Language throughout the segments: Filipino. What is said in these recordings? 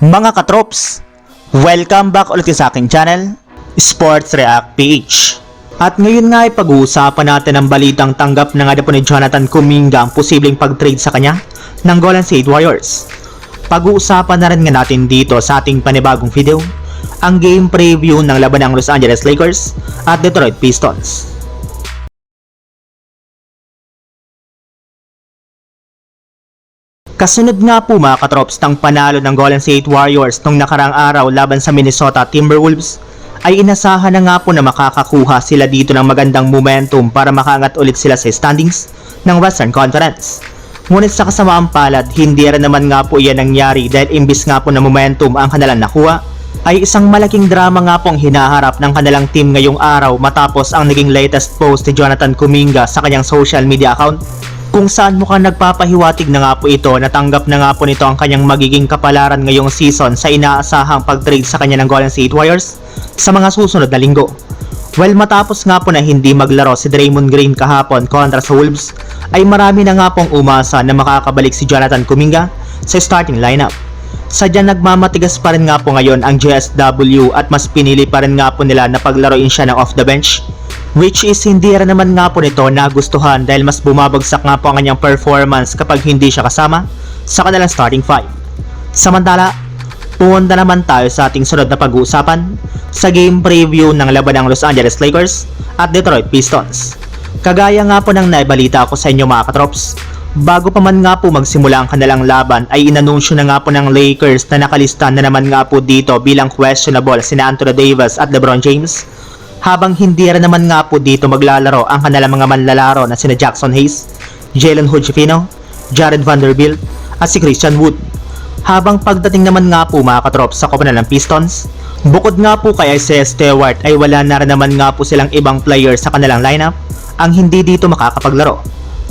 Mga katrops, welcome back ulit sa aking channel, Sports React PH. At ngayon nga ay pag-uusapan natin ang balitang tanggap na nga po ni Jonathan Kuminga ang posibleng pag-trade sa kanya ng Golden State Warriors. Pag-uusapan na rin nga natin dito sa ating panibagong video, ang game preview ng laban ng Los Angeles Lakers at Detroit Pistons. Kasunod nga po mga katrops ng panalo ng Golden State Warriors nung nakarang araw laban sa Minnesota Timberwolves, ay inasahan na nga po na makakakuha sila dito ng magandang momentum para makaangat ulit sila sa standings ng Western Conference. Ngunit sa kasamaang palad, hindi rin naman nga po iyan nangyari dahil imbis nga po na momentum ang kanilang nakuha, ay isang malaking drama nga pong hinaharap ng kanilang team ngayong araw matapos ang naging latest post ni Jonathan Kuminga sa kanyang social media account, kung saan mukhang nagpapahiwatig na nga po ito na tanggap na nga po nito ang kanyang magiging kapalaran ngayong season sa inaasahang pag-trade sa kanya ng Golden State Warriors sa mga susunod na linggo. Well, matapos nga po na hindi maglaro si Draymond Green kahapon kontra sa Wolves, ay marami na nga pong umasa na makakabalik si Jonathan Kuminga sa starting lineup. Sadyang nagmamatigas pa rin nga po ngayon ang JSW at mas pinili pa rin nga po nila na paglaruin siya ng off the bench, which is hindi rin naman nga po nito nagustuhan dahil mas bumabagsak nga po ang kanyang performance kapag hindi siya kasama sa kanilang starting five. Samantala, pumunta naman tayo sa ating sunod na pag-uusapan sa game preview ng laban ng Los Angeles Lakers at Detroit Pistons. Kagaya nga po ng naibalita ko sa inyo mga katrops, bago pa man nga po magsimula ang kanilang laban ay inanunsyo na nga po ng Lakers na nakalista na naman nga po dito bilang questionable sina Anthony Davis at LeBron James, habang hindi rin naman nga po dito maglalaro ang kanilang mga manlalaro na sina Jackson Hayes, Jalen Hood-Schifino, Jared Vanderbilt at si Christian Wood. Habang pagdating naman nga po mga katrops sa koponan ng Pistons, bukod nga po kay Isaiah Stewart ay wala na rin naman nga po silang ibang player sa kanilang lineup ang hindi dito makakapaglaro.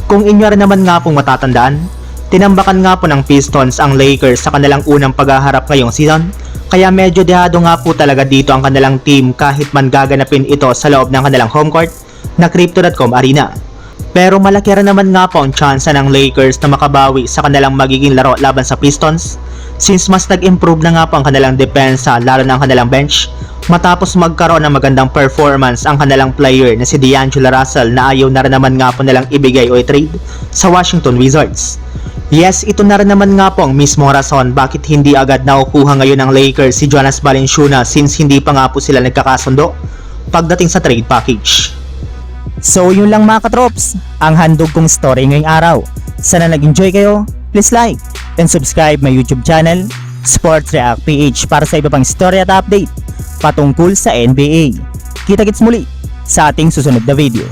Kung inyo rin naman nga pong matatandaan, tinambakan nga po ng Pistons ang Lakers sa kanilang unang paghaharap ngayong season, kaya medyo dehado nga po talaga dito ang kanilang team kahit man gaganapin ito sa loob ng kanilang home court na Crypto.com Arena. Pero malaki rin naman nga po ang tsansa ng Lakers na makabawi sa kanilang magiging laro laban sa Pistons, since mas nag-improve na nga po ang kanilang depensa lalo na ang kanilang bench matapos magkaroon ng magandang performance ang kanilang player na si D'Angelo Russell na ayaw na rin naman nga po nilang ibigay o i-trade sa Washington Wizards. Yes, ito na rin naman nga po ang mismong rason bakit hindi agad nakukuha ngayon ng Lakers si Jonas Valanciunas since hindi pa nga po sila nagkakasundo pagdating sa trade package. So yun lang mga katrops, ang handog kong story ngayong araw. Sana nag-enjoy kayo, please like and subscribe my YouTube channel, Sports React PH, para sa iba pang story at update patungkol sa NBA. Kita-kits muli sa ating susunod na video.